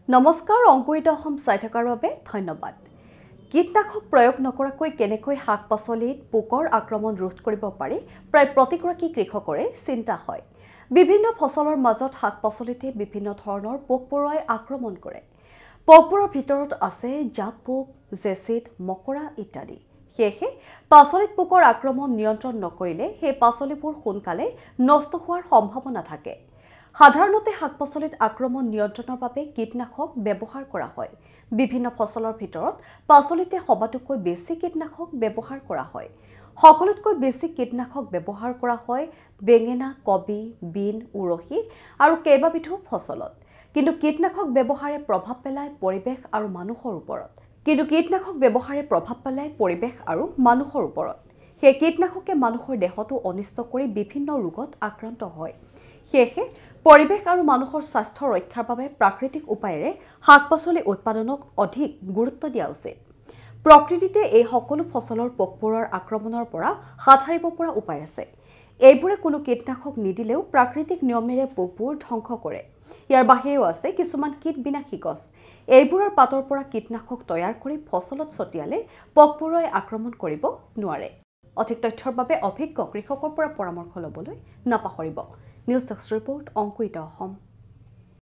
নমস্কাৰ অংকুৰিত অসম চাই থকাৰ বাবে ধন্যবাদ। কীটনাশক প্ৰয়োগ নকৰাকৈ কেনেকৈ শাক-পাচলিত পোকৰ আক্ৰমণ ৰোধ কৰিব পাৰি প্ৰায় প্ৰতিগৰাকী কৃষকৰে চিন্তা হয়। বিভিন্ন ফসলৰ মাজত শাক-পাচলিতে বিভিন্ন ধৰণৰ পোক-পৰুৱাই আক্ৰমণ কৰে। পোকবোৰৰ ভিতৰত আছে জাপ পোক, জেচিড, মকৰা ইত্যাদি। সেয়েহে পাচলিত পোকৰ আক্ৰমণ নিয়ন্ত্ৰণ নকৰিলে সেই পাচলিবোৰ সোনকালে নষ্ট হোৱাৰ সম্ভাৱনা থাকে। সাধাৰণতে শাক-পাচলিত আক্ৰমণ নিয়ন্ত্ৰণৰ বাবে কীটনাশক ব্যৱহাৰ কৰা হয়। বিভিন্ন ফসলৰ ভিতৰত পাচলিতে সবাতোকৈ বেছি কীটনাশক ব্যৱহাৰ কৰা হয়। সকলোতকৈ বেছি কীটনাশক ব্যৱহাৰ কৰা হয় বেঙেনা, কবি, বিন, উৰহি আৰু কেইবাবিধো ফসলত। কিন্তু কীটনাশক ব্যৱহাৰে প্ৰভাৱ পেলায় পৰিৱেশ আৰু মানুহৰ ওপৰত। সেই কীটনাশকে মানুহৰ দেহতো অনিষ্ট কৰি বিভিন্ন ৰোগত আক্ৰান্ত হয়। সেয়েহে পৰিৱেশ আৰু মানুহৰ স্বাস্থ্য ৰক্ষাৰ বাবে প্ৰাকৃতিক উপায়েৰে শাক-পাচলি উৎপাদনক অধিক গুৰুত্ব দিয়া উচিত। প্ৰকৃতিতে এই সকলো ফসলৰ পোক-পৰুৱাৰ আক্ৰমণৰ পৰা হাত সাৰিব পৰা উপায় আছে। এইবোৰে কোনো কীটনাশক নিদিলেও প্ৰাকৃতিক নিয়মেৰে পোকবোৰ ধ্বংস কৰে। ইয়াৰ বাহিৰেও আছে কিছুমান কীট বিনাশী গছ। এইবোৰৰ পাতৰ পৰা কীটনাশক তৈয়াৰ কৰি ফসলত ছটিয়ালে পোক-পৰুৱাই আক্ৰমণ কৰিব নোৱাৰে। অধিক তথ্যৰ বাবে অভিজ্ঞ কৃষকৰ পৰা পৰামৰ্শ ল'বলৈ নাপাহৰিব। নিউজ ডেস্ক ৰিপোৰ্ট অংকুৰিত অসম।